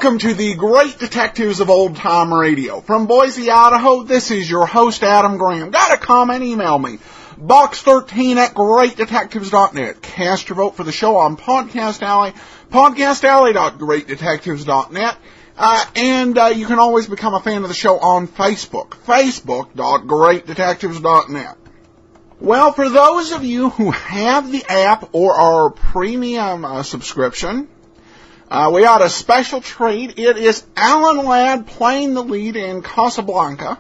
Welcome to the Great Detectives of Old Time Radio. From Boise, Idaho, this is your host, Adam Graham. Got a comment? Email me. Box13 at greatdetectives.net. Cast your vote for the show on Podcast Alley, podcastalley.greatdetectives.net. And you can always become a fan of the show on Facebook, facebook.greatdetectives.net. Well, for those of you who have the app or our premium subscription, we got a special treat. It is Alan Ladd playing the lead in Casablanca,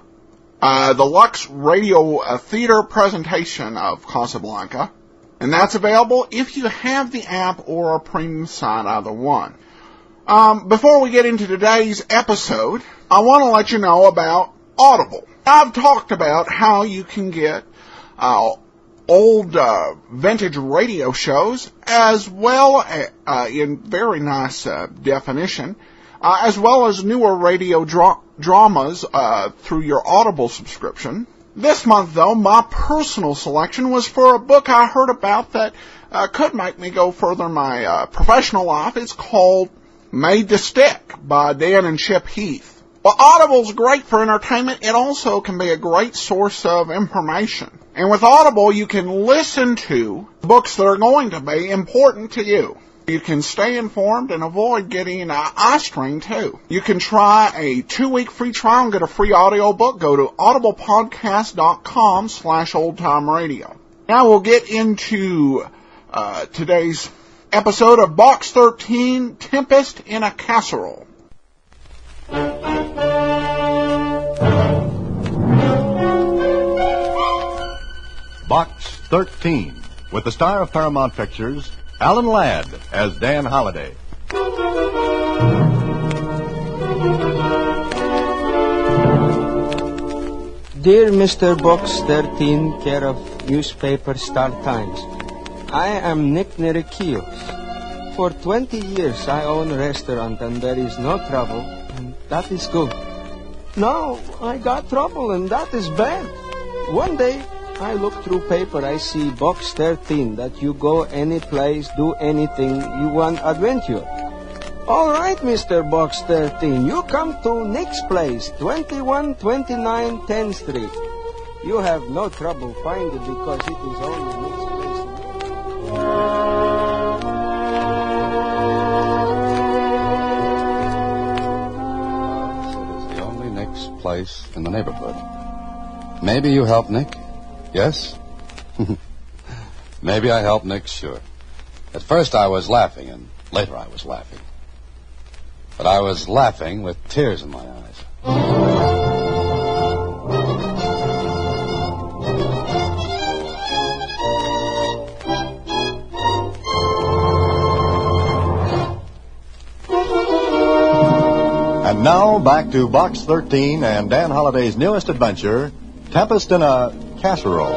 the Lux Radio Theater presentation of Casablanca. And that's available if you have the app or a premium site, either one. Before we get into today's episode, I want to let you know about Audible. I've talked about how you can get old vintage radio shows, as well in very nice definition, as well as newer radio dramas through your Audible subscription. This month, though, my personal selection was for a book I heard about that could make me go further in my professional life. It's called Made to Stick by Dan and Chip Heath. Well, Audible's great for entertainment. It also can be a great source of information. And with Audible, you can listen to books that are going to be important to you. You can stay informed and avoid getting eye strain, too. You can try a 2-week free trial and get a free audiobook. Go to audiblepodcast.com/oldtimeradio. Now we'll get into today's episode of Box 13, Tempest in a Casserole. Box 13, with the star of Paramount Pictures, Alan Ladd as Dan Holliday. Dear Mr. Box 13, care of newspaper Star Times, I am Nick Nerekios. For 20 years I own a restaurant and there is no trouble, and that is good. Now I got trouble and that is bad. One day I look through paper, I see Box 13, that you go any place, do anything you want adventure. All right, Mr. Box 13, you come to Nick's place, 2129 10th Street. You have no trouble finding it because it is only Nick's place. It is the only Nick's place in the neighborhood. Maybe you help Nick? Yes? Maybe I helped Nick, sure. At first I was laughing, and later I was laughing. But I was laughing with tears in my eyes. And now back to Box 13 and Dan Holliday's newest adventure, Tempest in a Casserole.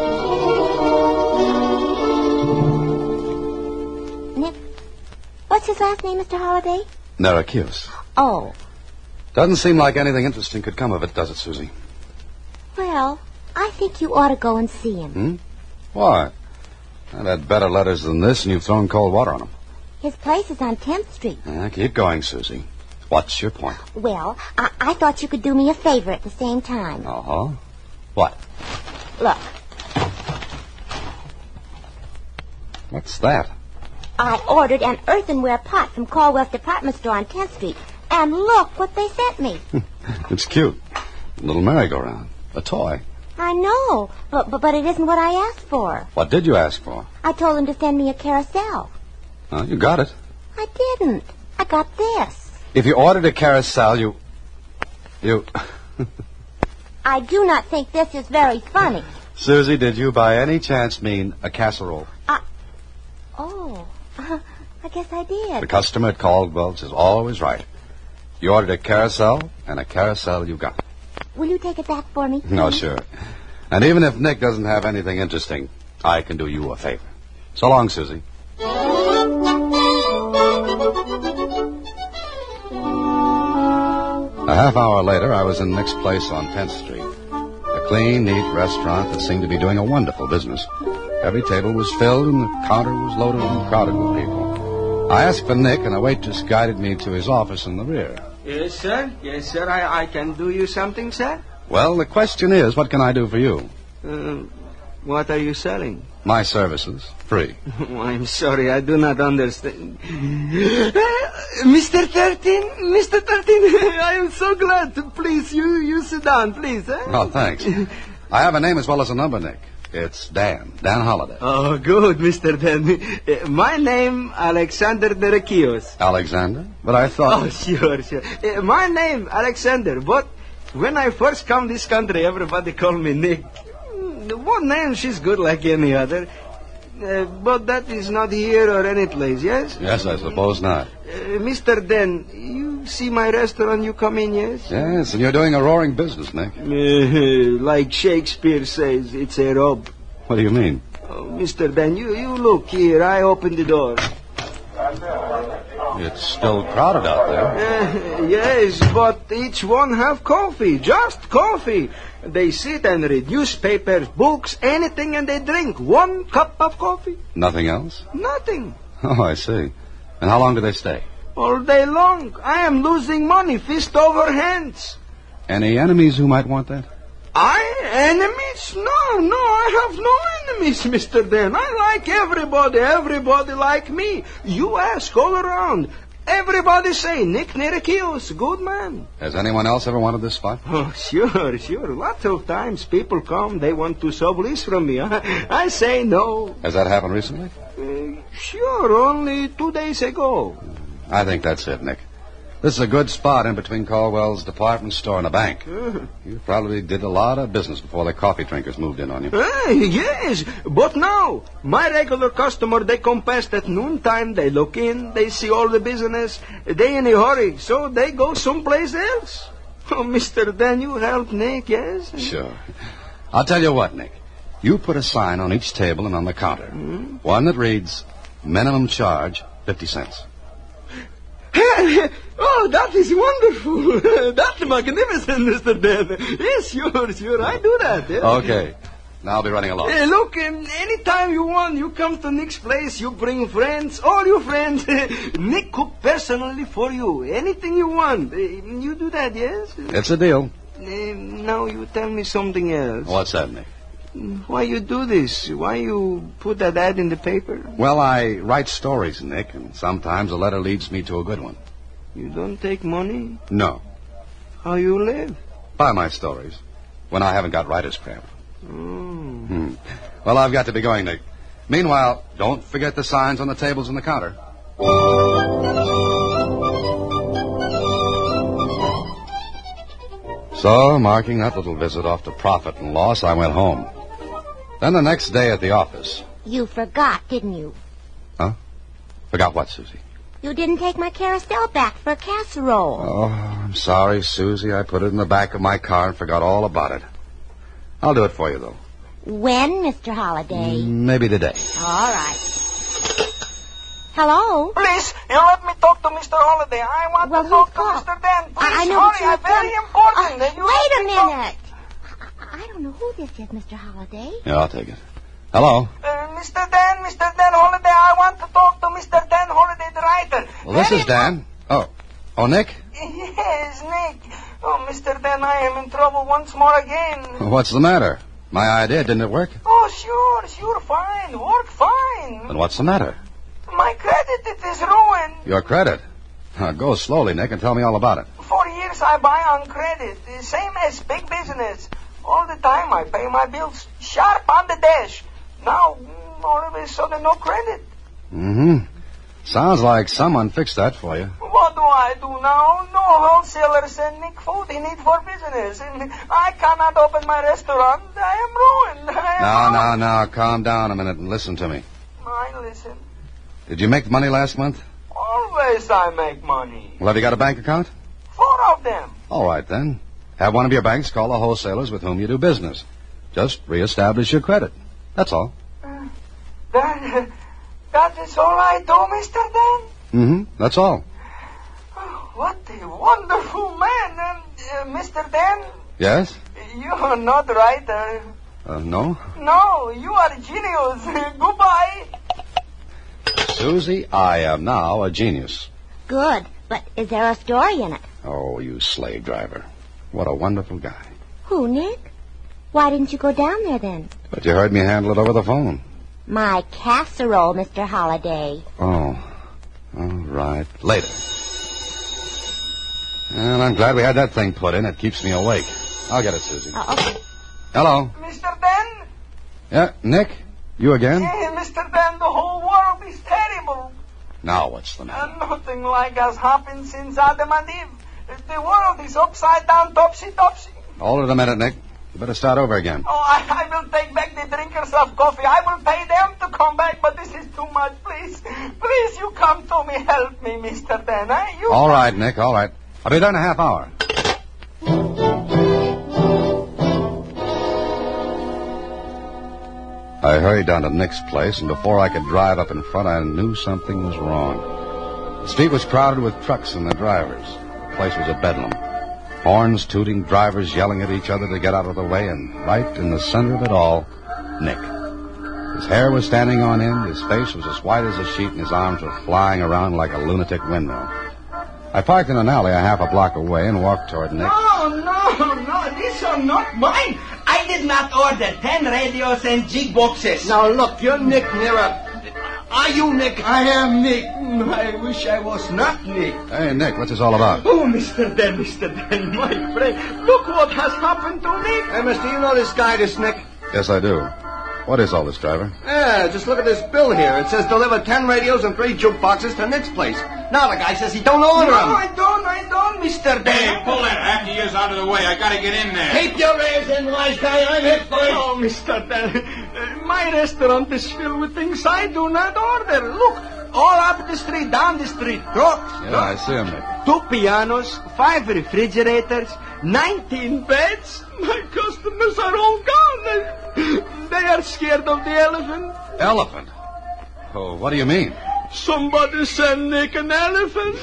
Nick, what's his last name, Mr. Holliday? Nerekios. Oh. Doesn't seem like anything interesting could come of it, does it, Susie? Well, I think you ought to go and see him. Why? I've had better letters than this, and you've thrown cold water on them. His place is on 10th Street. Keep going, Susie. What's your point? Well, I thought you could do me a favor at the same time. Uh-huh. What? Look. What's that? I ordered an earthenware pot from Caldwell's department store on 10th Street. And look what they sent me. It's cute. A little merry-go-round. A toy. I know, but it isn't what I asked for. What did you ask for? I told them to send me a carousel. Oh, you got it. I didn't. I got this. If you ordered a carousel, you... I do not think this is very funny. Susie, did you by any chance mean a casserole? I guess I did. The customer at Caldwell's is always right. You ordered a carousel, and a carousel you got. Will you take it back for me? No, sure. And even if Nick doesn't have anything interesting, I can do you a favor. So long, Susie. A half hour later, I was in Nick's place on 10th Street. A clean, neat restaurant that seemed to be doing a wonderful business. Every table was filled and the counter was loaded and crowded with people. I asked for Nick, and a waitress guided me to his office in the rear. Yes, sir. Yes, sir. I can do you something, sir. Well, the question is, what can I do for you? What are you selling? My services, free. Oh, I'm sorry, I do not understand. Mr. 13, I am so glad. Please, you sit down, please. Oh, thanks. I have a name as well as a number, Nick. It's Dan Holiday. Oh, good, Mr. Dan. My name, Alexander Derekios. Alexander? But I thought... Oh, sure. My name, Alexander, but when I first come this country, everybody call me Nick. One name, she's good like any other. But that is not here or any place, yes? Yes, I suppose not. Mr. Dan, you see my restaurant, you come in, yes? Yes, and you're doing a roaring business, Nick. Like Shakespeare says, it's a rob. What do you mean? Oh, Mr. Dan, you look here. I open the door. It's still crowded out there. Yes, but each one have coffee, just coffee. They sit and read newspapers, books, anything, and they drink 1 cup of coffee. Nothing else? Nothing. Oh, I see. And how long do they stay? All day long. I am losing money, fist over hands. Any enemies who might want that? Enemies? No, I have no enemies, Mr. Dan. I like everybody like me. You ask all around. Everybody say, Nick Nerekios, good man. Has anyone else ever wanted this spot? Oh, sure. Lots of times people come, they want to sublease from me. I say no. Has that happened recently? Sure, only 2 days ago. I think that's it, Nick. This is a good spot in between Caldwell's department store and a bank. You probably did a lot of business before the coffee drinkers moved in on you. Yes, but now, my regular customer, they come past at noontime, they look in, they see all the business, they in a hurry, so they go someplace else. Oh, Mr. Dan, you help Nick, yes? Sure. I'll tell you what, Nick. You put a sign on each table and on the counter. One that reads, minimum charge, 50 cents. Oh, that is wonderful. That's magnificent, Mr. Dan. Yes, sure. I do that. Yes. Okay. Now I'll be running along. Look, anytime you want, you come to Nick's place, you bring friends, all your friends. Nick cook personally for you. Anything you want. You do that, yes? It's a deal. Now you tell me something else. What's that, Nick? Why you do this? Why you put that ad in the paper? Well, I write stories, Nick, and sometimes a letter leads me to a good one. You don't take money? No. How you live? By my stories. When I haven't got writer's cramp. Well, I've got to be going, Nick. Meanwhile, don't forget the signs on the tables and the counter. So, marking that little visit off to profit and loss, I went home. Then the next day at the office. You forgot, didn't you? Huh? Forgot what, Susie? You didn't take my carousel back for a casserole. Oh, I'm sorry, Susie. I put it in the back of my car and forgot all about it. I'll do it for you, though. When, Mr. Holliday? Maybe today. All right. Hello? Please, you let me talk to Mr. Holliday. I want to talk to Mr. Dan. Please, I know hurry. I'm very important. Wait a minute. I don't know who this is, Mr. Holliday. Yeah, I'll take it. Hello? Mr. Dan Holliday, I want to talk to Mr. Dan Holliday, the writer. Well, this is Dan. Oh, Nick? Yes, Nick. Oh, Mr. Dan, I am in trouble once more again. What's the matter? My idea, didn't it work? Oh, sure, fine. Work fine. Then what's the matter? My credit, it is ruined. Your credit? Go slowly, Nick, and tell me all about it. For years I buy on credit, same as big business. All the time I pay my bills sharp on the dash. Now, all of a sudden, no credit. Sounds like someone fixed that for you. What do I do now? No wholesaler send Nick food he need for business. And I cannot open my restaurant. I am ruined. Now, calm down a minute and listen to me. I listen. Did you make the money last month? Always I make money. Well, have you got a bank account? 4 of them. All right, then. Have one of your banks call the wholesalers with whom you do business. Just reestablish your credit. That's all. That is all I do, Mr. Dan? That's all. Oh, what a wonderful man. Mr. Dan? Yes? You are not writer. No? No, you are genius. Goodbye. Susie, I am now a genius. Good, but is there a story in it? Oh, you slave driver. What a wonderful guy. Who, Nick? Why didn't you go down there then? But you heard me handle it over the phone. My casserole, Mr. Holliday. Oh, all right. Later. And I'm glad we had that thing put in. It keeps me awake. I'll get it, Susie. Okay. Hello. Mr. Ben? Yeah, Nick? You again? Hey, Mr. Ben, the whole world is terrible. Now what's the matter? Nothing like has happened since Adam and Eve. The world is upside down, topsy-topsy. Hold it a minute, Nick. You better start over again. Oh, I will take back the drinkers of coffee. I will pay them to come back, but this is too much. Please, please, you come to me. Help me, Mr. Ben. You... All right, Nick, all right. I'll be there in a half hour. I hurried down to Nick's place, and before I could drive up in front, I knew something was wrong. The street was crowded with trucks and their drivers. The place was a bedlam. Horns tooting, drivers yelling at each other to get out of the way, and right in the center of it all, Nick. His hair was standing on end, his face was as white as a sheet, and his arms were flying around like a lunatic windmill. I parked in an alley a half a block away and walked toward Nick. No, these are not mine. I did not order 10 radios and jig boxes. Now, look, you're Nick Nera. Are you Nick? I am Nick. I wish I was not Nick. Hey, Nick, what's this all about? Oh, Mr. Ben, my friend. Look what has happened to Nick. Hey, mister, you know this guy, this Nick? Yes, I do. What is all this, driver? Yeah, just look at this bill here. It says deliver 10 radios and 3 jukeboxes to Nick's place. Now the guy says he don't order them. No, I don't, Mr. Ben. Hey, pull that after years out of the way. I gotta get in there. Keep your ears in, wise guy. I'm hit for it. Oh, Mr. Ben, my restaurant is filled with things I do not order. Look, all up the street, down the street, trucks. Yeah, I see him, Nick. 2 pianos, 5 refrigerators, 19 beds. My customers are all gone. They are scared of the elephant. Elephant? Oh, what do you mean? Somebody send Nick an elephant.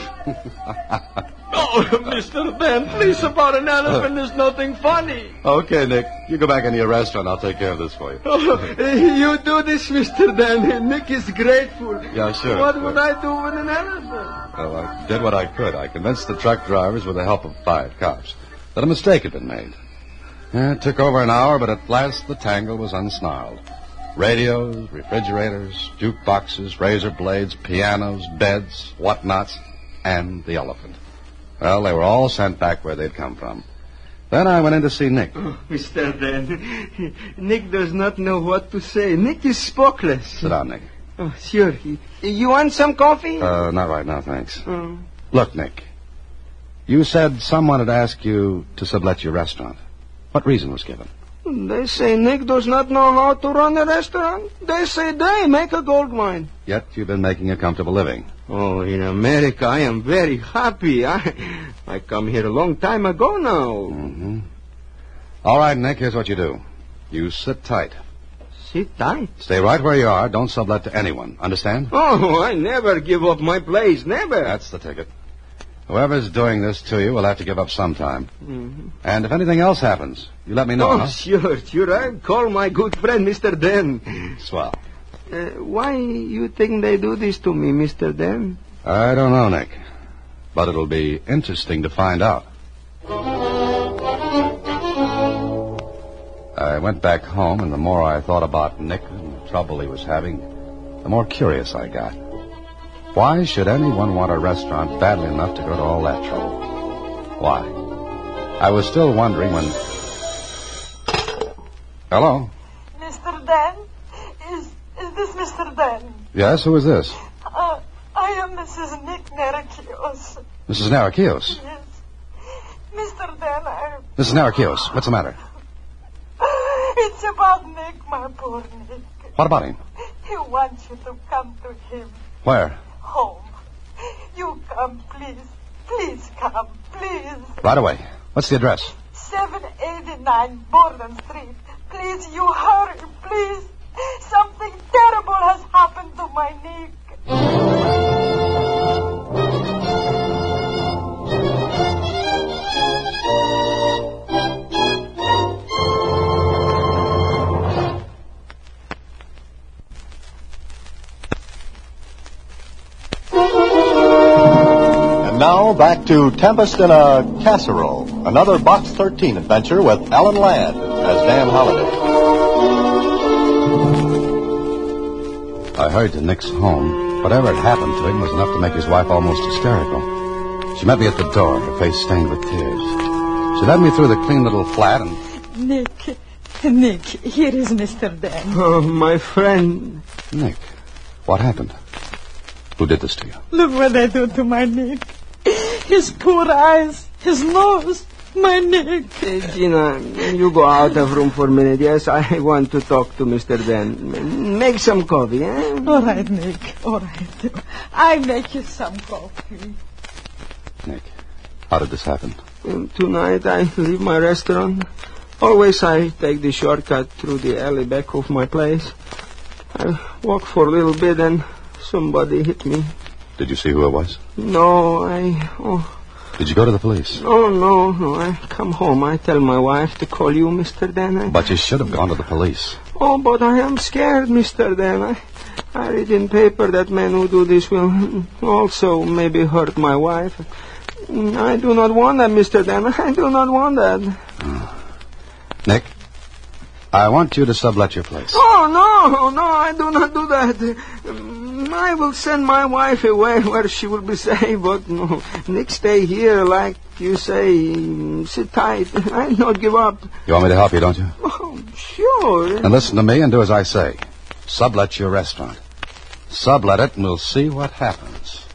Oh, Mr. Ben, please, about an elephant is nothing funny. Okay, Nick. You go back into your restaurant. I'll take care of this for you. Oh, you do this, Mr. Ben. Nick is grateful. Yeah, sure. What would I do with an elephant? Well, I did what I could. I convinced the truck drivers with the help of 5 cops that a mistake had been made. It took over an hour, but at last the tangle was unsnarled. Radios, refrigerators, jukeboxes, razor blades, pianos, beds, whatnots, and the elephant. Well, they were all sent back where they'd come from. Then I went in to see Nick. Oh, Mr. Ben, Nick does not know what to say. Nick is spokeless. Sit down, Nick. Oh, sure. You want some coffee? Not right now, thanks. Look, Nick, you said someone had asked you to sublet your restaurant. What reason was given? They say Nick does not know how to run a restaurant. They say they make a gold mine. Yet you've been making a comfortable living. Oh, in America, I am very happy. I come here a long time ago now. Mm-hmm. All right, Nick, here's what you do. You sit tight. Sit tight? Stay right where you are. Don't sublet to anyone. Understand? Oh, I never give up my place. Never. That's the ticket. Whoever's doing this to you will have to give up sometime. Mm-hmm. And if anything else happens, you let me know, Oh, huh? sure. I'll call my good friend, Mr. Den. Swell. Why you think they do this to me, Mr. Den? I don't know, Nick. But it'll be interesting to find out. I went back home, and the more I thought about Nick and the trouble he was having, the more curious I got. Why should anyone want a restaurant badly enough to go to all that trouble? Why? I was still wondering when... Hello? Mr. Dan? Is this Mr. Dan? Yes, who is this? I am Mrs. Nick Nerakios. Mrs. Narakios. Yes. Mr. Dan, Mrs. Narakios, what's the matter? It's about Nick, my poor Nick. What about him? He wants you to come to him. Where? Home. You come, please. Please come, please. Right away. What's the address? 789 Borden Street. Please, you hurry, please. Something terrible has happened to my Nick. And now now, back to Tempest in a Casserole, another Box 13 adventure with Alan Ladd as Dan Holliday. I hurried to Nick's home. Whatever had happened to him was enough to make his wife almost hysterical. She met me at the door, her face stained with tears. She led me through the clean little flat and... Nick, here is Mr. Dan. Oh, my friend. Nick, what happened? Who did this to you? Look what I do to my Nick. His poor eyes, his nose, my Nick. Gina, you go out of room for a minute. Yes, I want to talk to Mr. Dan. Make some coffee, eh? All right, Nick, all right. I make you some coffee. Nick, how did this happen? Tonight I leave my restaurant. Always I take the shortcut through the alley back of my place. I walk for a little bit and somebody hit me. Did you see who it was? No, Did you go to the police? No. I come home. I tell my wife to call you, Mr. Dan. But you should have gone to the police. Oh, but I am scared, Mr. Dan. I read in paper that men who do this will also maybe hurt my wife. I do not want that, Mr. Dan. I do not want that. Nick, I want you to sublet your place. Oh, no, I do not do that. I will send my wife away where she will be safe, but no. Nick, stay here, like you say, sit tight. I not give up. You want me to help you, don't you? Oh, sure. And listen to me and do as I say. Sublet your restaurant. Sublet it and we'll see what happens.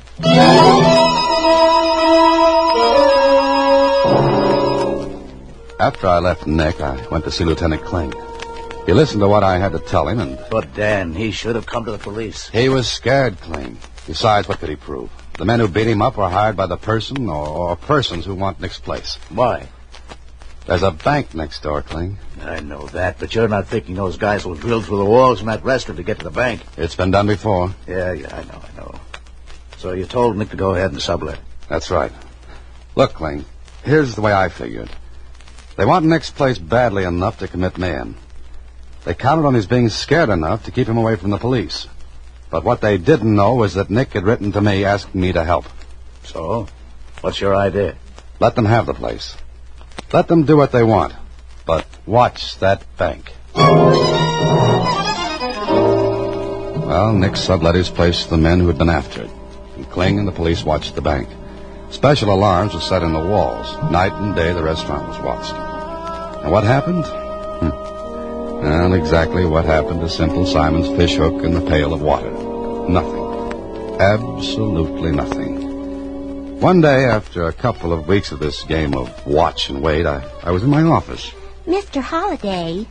After I left Nick, I went to see Lieutenant Kling. He listened to what I had to tell him, and... But, Dan, he should have come to the police. He was scared, Kling. Besides, what could he prove? The men who beat him up were hired by the person or persons who want Nick's place. Why? There's a bank next door, Kling. I know that, but you're not thinking those guys will drill through the walls in that restaurant to get to the bank. It's been done before. Yeah, I know. So you told Nick to go ahead and sublet. That's right. Look, Kling, here's the way I figured. They want Nick's place badly enough to commit mayhem. They counted on his being scared enough to keep him away from the police. But what they didn't know was that Nick had written to me asking me to help. So, what's your idea? Let them have the place. Let them do what they want. But watch that bank. Well, Nick sublet his place to the men who had been after it. And Kling and the police watched the bank. Special alarms were set in the walls. Night and day, the restaurant was watched. And what happened? Well, exactly what happened to Simple Simon's fish hook in the pail of water. Nothing. Absolutely nothing. One day, after a couple of weeks of this game of watch and wait, I was in my office. Mr. Holliday.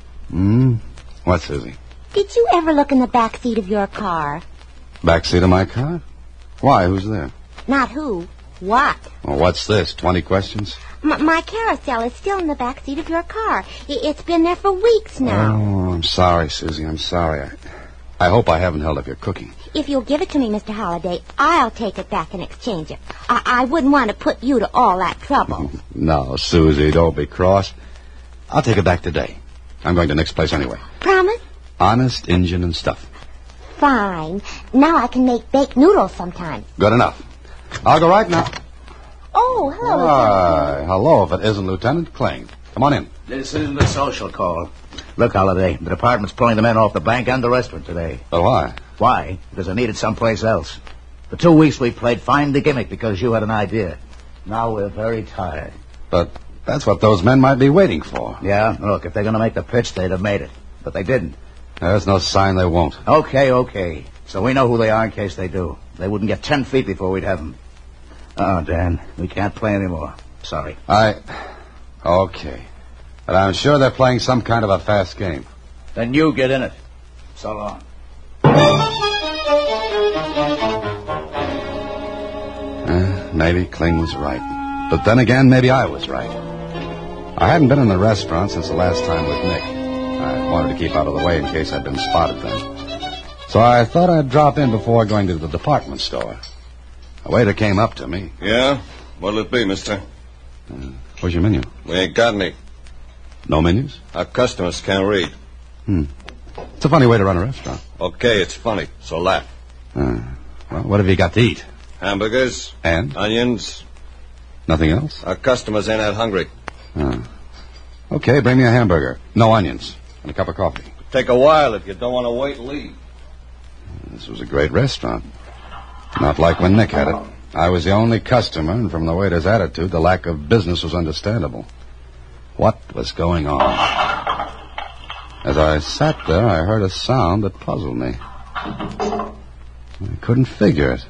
What, Susie? Did you ever look in the back seat of your car? Back seat of my car? Why? Who's there? Not who. What? Well, what's this? 20 questions? My carousel is still in the back seat of your car. It's been there for weeks now. Oh, I'm sorry, Susie. I'm sorry. I hope I haven't held up your cooking. If you'll give it to me, Mr. Holliday, I'll take it back and exchange it. I wouldn't want to put you to all that trouble. No, Susie, don't be cross. I'll take it back today. I'm going to Nick's place anyway. Promise? Honest Injun and stuff. Fine. Now I can make baked noodles sometime. Good enough. I'll go right now. Oh, hello, Why, hello, if it isn't Lieutenant Kling. Come on in. This isn't a social call. Look, Holliday, the department's pulling the men off the bank and the restaurant today. But why? Why? Because I needed someplace else. For 2 weeks we played Find the Gimmick because you had an idea. Now we're very tired. But that's what those men might be waiting for. Yeah? Look, if they're going to make the pitch, they'd have made it. But they didn't. There's no sign they won't. Okay. So we know who they are in case they do. They wouldn't get 10 feet before we'd have them. Dan, we can't play anymore. Sorry. Okay. But I'm sure they're playing some kind of a fast game. Then you get in it. So long. Maybe Kling was right. But then again, maybe I was right. I hadn't been in the restaurant since the last time with Nick. I wanted to keep out of the way in case I'd been spotted then. So I thought I'd drop in before going to the department store. A waiter came up to me. Yeah? What'll it be, mister? Where's your menu? We ain't got any. No menus? Our customers can't read. It's a funny way to run a restaurant. Okay, it's funny, so laugh. Well, what have you got to eat? Hamburgers. And? Onions. Nothing else? Our customers ain't that hungry. Okay, bring me a hamburger. No onions. And a cup of coffee. Take a while if you don't want to wait and leave. This was a great restaurant. Not like when Nick had it. I was the only customer, and from the waiter's attitude, the lack of business was understandable. What was going on? As I sat there, I heard a sound that puzzled me. I couldn't figure it.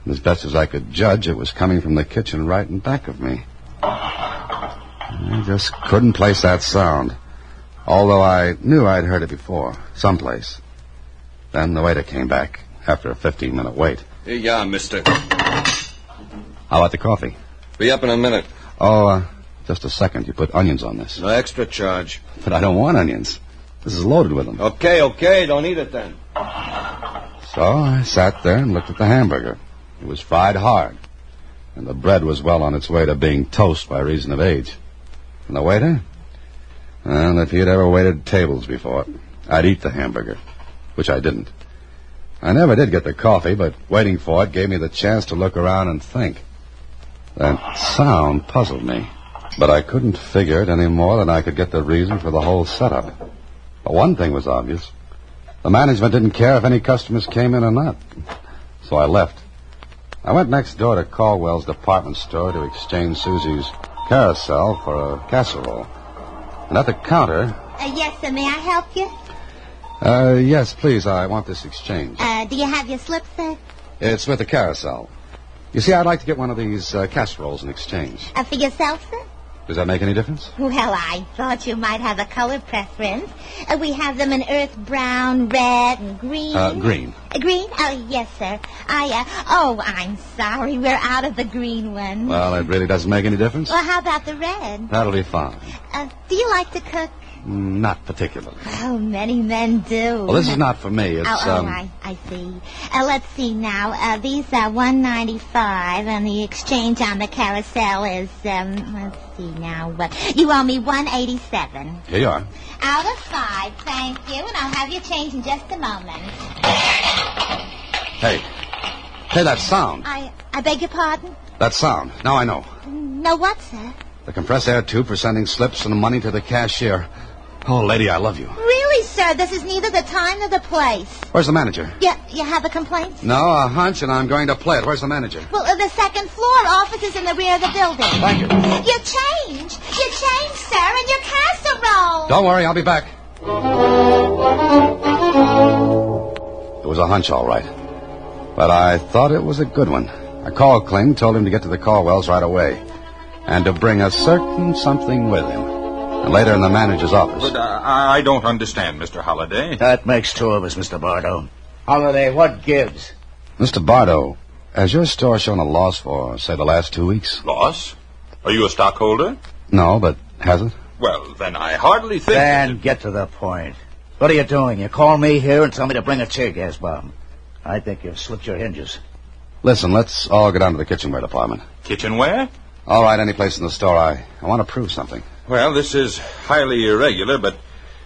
As best as I could judge, it was coming from the kitchen right in back of me. I just couldn't place that sound, although I knew I'd heard it before, someplace. Then the waiter came back, after a 15-minute wait. Here you are, mister. How about the coffee? Be up in a minute. Oh, just a second. You put onions on this. No extra charge. But I don't want onions. This is loaded with them. Okay, don't eat it then. So I sat there and looked at the hamburger. It was fried hard, and the bread was well on its way to being toast by reason of age. And the waiter? Well, if he had ever waited tables before, I'd eat the hamburger, which I didn't. I never did get the coffee, but waiting for it gave me the chance to look around and think. That sound puzzled me, but I couldn't figure it any more than I could get the reason for the whole setup. But one thing was obvious. The management didn't care if any customers came in or not. So I left. I went next door to Caldwell's department store to exchange Susie's Carousel for a Casserole. And at the counter... Yes, sir. May I help you? Yes, please. I want this exchange. Do you have your slip, sir? It's with the Carousel. You see, I'd like to get one of these casseroles in exchange. For yourself, sir? Does that make any difference? Well, I thought you might have a color preference. We have them in earth brown, red, and green. Green. Green? Oh, yes, sir. I'm sorry. We're out of the green one. Well, it really doesn't make any difference. Well, how about the red? That'll be fine. Do you like to cook? Not particularly. Oh, many men do. Well, this is not for me. It's, I see. Let's see now. These are $1.95, and the exchange on the Carousel is, let's see now. You owe me $1.87. Here you are. Out of 5, thank you, and I'll have your change in just a moment. Hey, that sound. I beg your pardon? That sound. Now I know. No what, sir? The compressed air tube for sending slips and money to the cashier. Oh, lady, I love you. Really, sir? This is neither the time nor the place. Where's the manager? You have a complaint? No, a hunch, and I'm going to play it. Where's the manager? Well, the second floor. Office is in the rear of the building. Thank you. Your change, sir, and your casserole. Don't worry, I'll be back. It was a hunch, all right. But I thought it was a good one. I called Kling, told him to get to the Caldwells right away, and to bring a certain something with him. And later in the manager's office. But I don't understand, Mr. Holliday. That makes two of us, Mr. Bardo. Holliday, what gives? Mr. Bardo, has your store shown a loss for, say, the last 2 weeks? Loss? Are you a stockholder? No, but has it? Well, then I hardly think... Dan, get to the point. What are you doing? You call me here and tell me to bring a tear gas bomb. I think you've slipped your hinges. Listen, let's all go down to the kitchenware department. Kitchenware? All right, any place in the store. I want to prove something. Well, this is highly irregular, but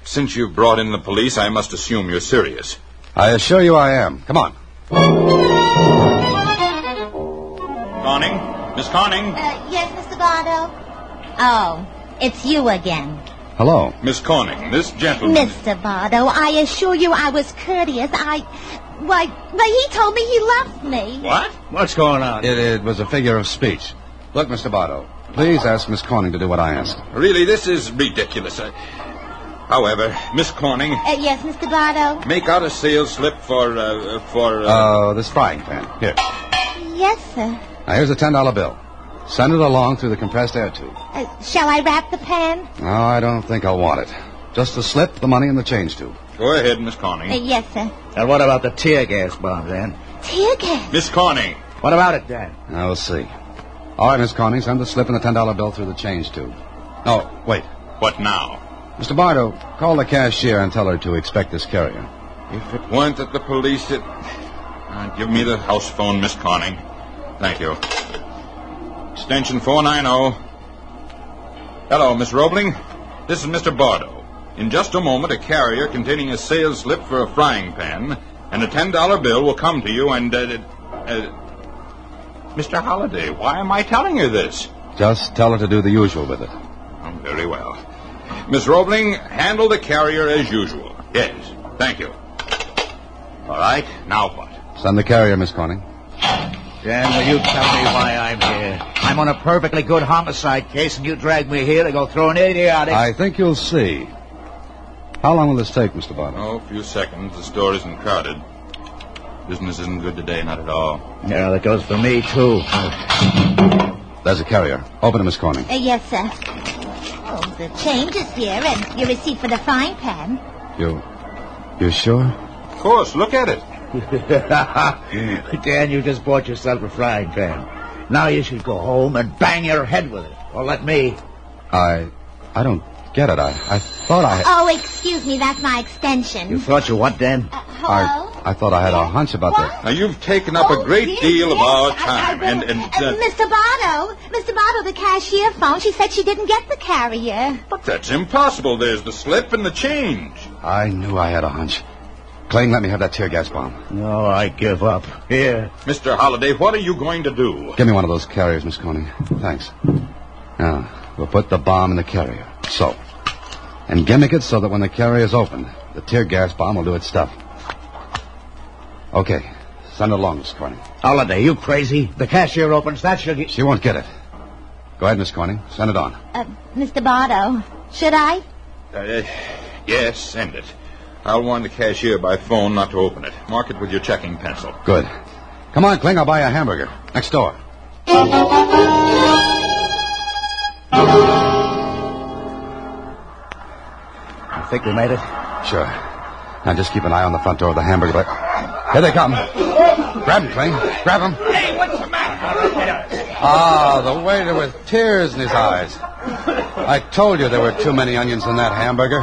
since you've brought in the police, I must assume you're serious. I assure you I am. Come on. Conning? Miss Conning? Yes, Mr. Bardo? Oh, it's you again. Hello. Miss Conning, this gentleman... Mr. Bardo, I assure you I was courteous. Why, he told me he loved me. What? What's going on? It was a figure of speech. Look, Mr. Bardo, please ask Miss Corning to do what I asked. Really, this is ridiculous. However, Miss Corning... Yes, Mr. Bardo? Make out a sales slip for... this frying pan. Here. Yes, sir. Now, here's a $10 bill. Send it along through the compressed air tube. Shall I wrap the pan? No, I don't think I'll want it. Just the slip, the money, and the change tube. Go ahead, Miss Corning. Yes, sir. And what about the tear gas bomb, Dan? Tear gas? Miss Corning. What about it, Dan? Now, we'll see. All right, Miss Corning, send the slip and the $10 bill through the change tube. No, wait. What now? Mr. Bardo, call the cashier and tell her to expect this carrier. If it weren't that the police, give me the house phone, Miss Corning. Thank you. Extension 490. Hello, Miss Roebling. This is Mr. Bardo. In just a moment, a carrier containing a sales slip for a frying pan and a $10 bill will come to you and... Mr. Holliday, why am I telling her this? Just tell her to do the usual with it. Oh, very well. Miss Roebling, handle the carrier as usual. Yes, thank you. All right, now what? Send the carrier, Miss Corning. Dan, will you tell me why I'm here? I'm on a perfectly good homicide case, and you dragged me here to go through an idiotic... I think you'll see. How long will this take, Mr. Barton? Oh, a few seconds. The store isn't crowded. Business isn't good today, not at all. Yeah, that goes for me, too. There's a carrier. Open it, Miss Corning. Yes, sir. Oh, the change is here, and your receipt for the fine pen. You sure? Of course, look at it. Dan, you just bought yourself a frying pan. Now you should go home and bang your head with it. Or let me. I don't get it. I thought I... Oh, excuse me, that's my extension. You thought you what, Dan? Hello? I thought I had a hunch about that. Now, you've taken up a great deal of our time, Mr. Botto, the cashier phoned. She said she didn't get the carrier. But that's impossible. There's the slip and the change. I knew I had a hunch. Kling, let me have that tear gas bomb. No, I give up. Here. Mr. Holliday, what are you going to do? Give me one of those carriers, Miss Corning. Thanks. Now, we'll put the bomb in the carrier. So. And gimmick it so that when the carrier's opened, the tear gas bomb will do its stuff. Okay. Send it along, Miss Corning. Holliday, you crazy? The cashier opens that, she'll get... She won't get it. Go ahead, Miss Corning. Send it on. Mr. Botto, should I? Yes, send it. I'll warn the cashier by phone not to open it. Mark it with your checking pencil. Good. Come on, Kling, I'll buy you a hamburger. Next door. I think we made it. Sure. Now just keep an eye on the front door of the hamburger. But here they come. Grab him, Kling. Grab him. Hey, what's the matter? Ah, the waiter with tears in his eyes. I told you there were too many onions in that hamburger.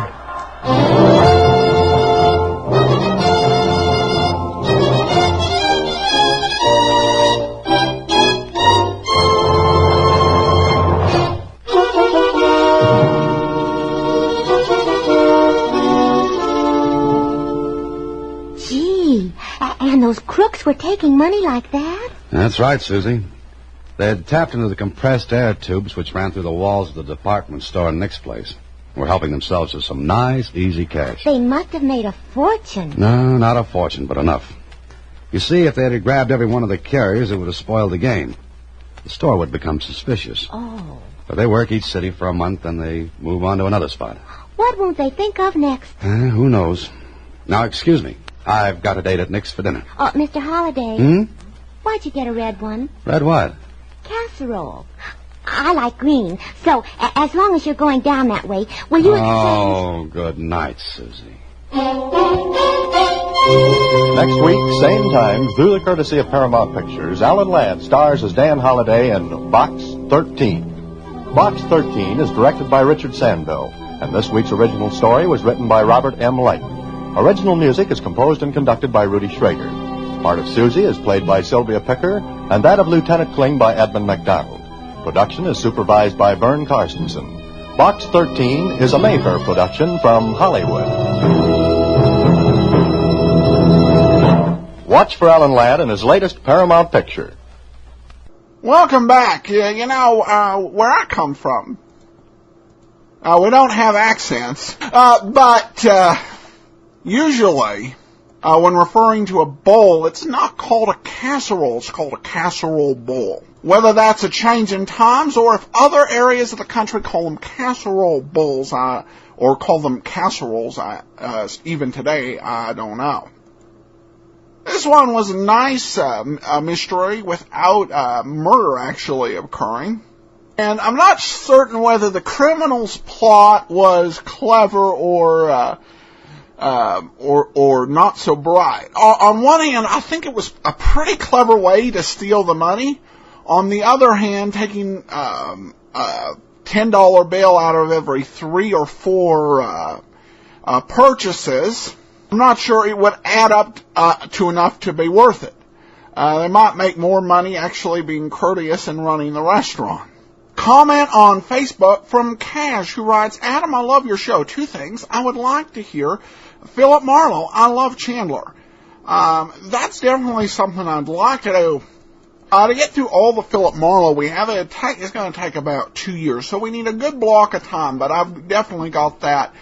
And those crooks were taking money like that? That's right, Susie. They had tapped into the compressed air tubes which ran through the walls of the department store in Nick's place. Were helping themselves to some nice, easy cash. They must have made a fortune. No, not a fortune, but enough. You see, if they had grabbed every one of the carriers, it would have spoiled the game. The store would become suspicious. Oh. But they work each city for a month, and they move on to another spot. What won't they think of next? Who knows? Now, excuse me. I've got a date at Nick's for dinner. Oh, Mr. Holliday. Hmm? Why'd you get a red one? Red what? Casserole. I like green. So, as long as you're going down that way, will you exchange... Oh, good night, Susie. Next week, same time, through the courtesy of Paramount Pictures, Alan Ladd stars as Dan Holliday in Box 13. Box 13 is directed by Richard Sandville, and this week's original story was written by Robert M. Leighton. Original music is composed and conducted by Rudy Schrager. Part of Susie is played by Sylvia Picker, and that of Lieutenant Kling by Edmund MacDonald. Production is supervised by Vern Carstensen. Box 13 is a Mayfair production from Hollywood. Watch for Alan Ladd in his latest Paramount picture. Welcome back. Where I come from, we don't have accents, but usually, when referring to a bowl, it's not called a casserole, it's called a casserole bowl. Whether that's a change in times or if other areas of the country call them casserole bowls, or call them casseroles, even today, I don't know. This one was a nice mystery without murder actually occurring. And I'm not certain whether the criminal's plot was clever or not so bright. On one hand, I think it was a pretty clever way to steal the money. On the other hand, taking a $10 bill out of every 3 or 4 purchases, I'm not sure it would add up to enough to be worth it. They might make more money actually being courteous and running the restaurant. Comment on Facebook from Cash, who writes, Adam, I love your show. 2 things. I would like to hear Philip Marlowe. I love Chandler. That's definitely something I'd like to do. To get through all the Philip Marlowe we have, it's going to take about 2 years, so we need a good block of time, but I've definitely got that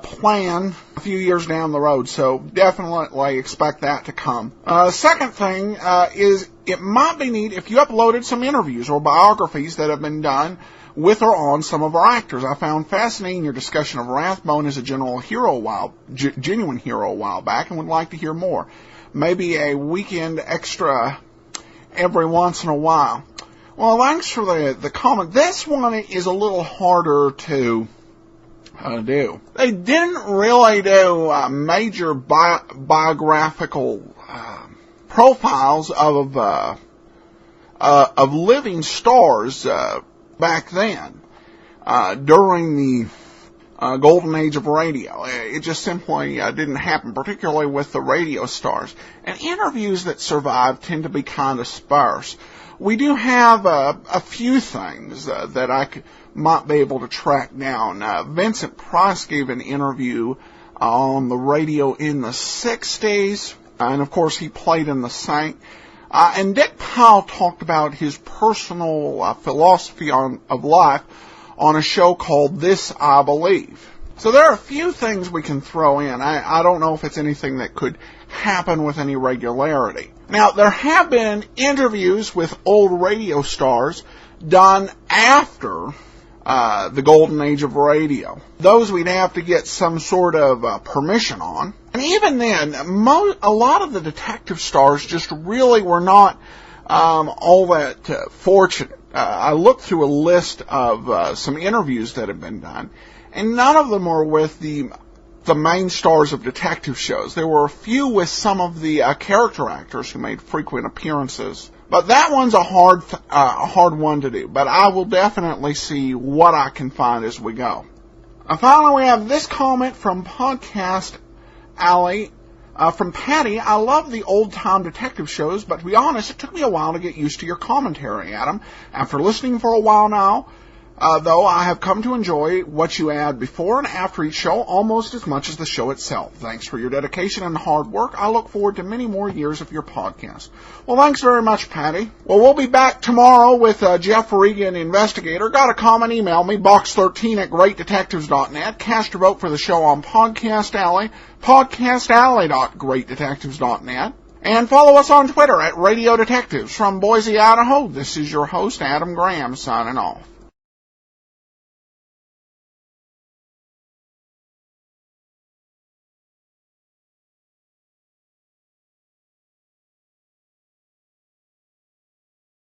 plan a few years down the road, so definitely expect that to come. Second thing is it might be neat if you uploaded some interviews or biographies that have been done with or on some of our actors. I found fascinating your discussion of Rathbone as a genuine hero a while back, and would like to hear more. Maybe a weekend extra every once in a while. Well, thanks for the comment. This one is a little harder to do. They didn't really do major biographical profiles of living stars back then during the golden age of radio. It just simply didn't happen, particularly with the radio stars. And interviews that survive tend to be kind of sparse. We do have a few things that I might be able to track down. Vincent Price gave an interview on the radio in the 60s, and of course he played in The Saint. And Dick Powell talked about his personal philosophy of life on a show called This I Believe. So there are a few things we can throw in. I don't know if it's anything that could happen with any regularity. Now, there have been interviews with old radio stars done after the golden age of radio. Those we'd have to get some sort of permission on. And even then, a lot of the detective stars just really were not all that fortunate. I looked through a list of some interviews that have been done, and none of them were with the main stars of detective shows. There were a few with some of the character actors who made frequent appearances. But that one's a hard one to do. But I will definitely see what I can find as we go. Finally, we have this comment from Podcast Alley. From Patty, I love the old-time detective shows, but to be honest, it took me a while to get used to your commentary, Adam. After listening for a while now, though, I have come to enjoy what you add before and after each show almost as much as the show itself. Thanks for your dedication and hard work. I look forward to many more years of your podcast. Well, thanks very much, Patty. Well, we'll be back tomorrow with Jeff Regan, Investigator. Got a comment, email me, box13@greatdetectives.net. Cast your vote for the show on Podcast Alley, podcastalley.greatdetectives.net. And follow us on Twitter @Radio Detectives. From Boise, Idaho, this is your host, Adam Graham, signing off.